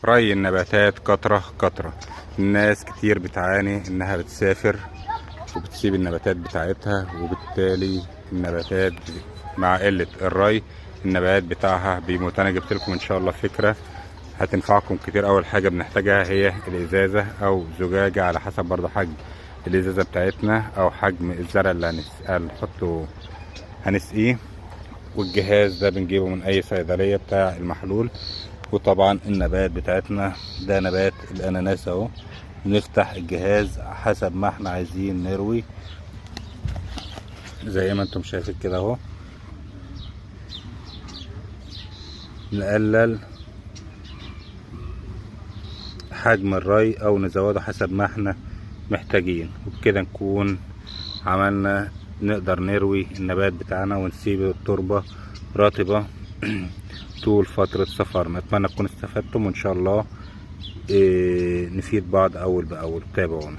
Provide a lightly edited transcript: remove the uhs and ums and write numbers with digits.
ري النباتات قطرة قطرة. الناس كتير بتعاني انها بتسافر وبتسيب النباتات بتاعتها، وبالتالي النباتات مع قلة الري النبات بتاعها بيموت. انا جبت لكم ان شاء الله فكرة هتنفعكم كتير. اول حاجة بنحتاجها هي الازازة او زجاجة على حسب برضه حجم الازازة بتاعتنا او حجم الزرع اللي هنحطه هنسقيه. والجهاز ده بنجيبه من اي صيدلية بتاع المحلول. وطبعا النبات بتاعتنا ده نبات الاناناس اهو، نفتح الجهاز حسب ما احنا عايزين نروي زي ما انتم شايفين كده اهو. نقلل حجم الري او نزوده حسب ما احنا محتاجين، وبكده نكون عملنا نقدر نروي النبات بتاعنا ونسيب التربة رطبة طول فترة سفرنا. اتمنى تكونوا استفدتم، وان شاء الله نفيد بعض اول باول. تابعونا.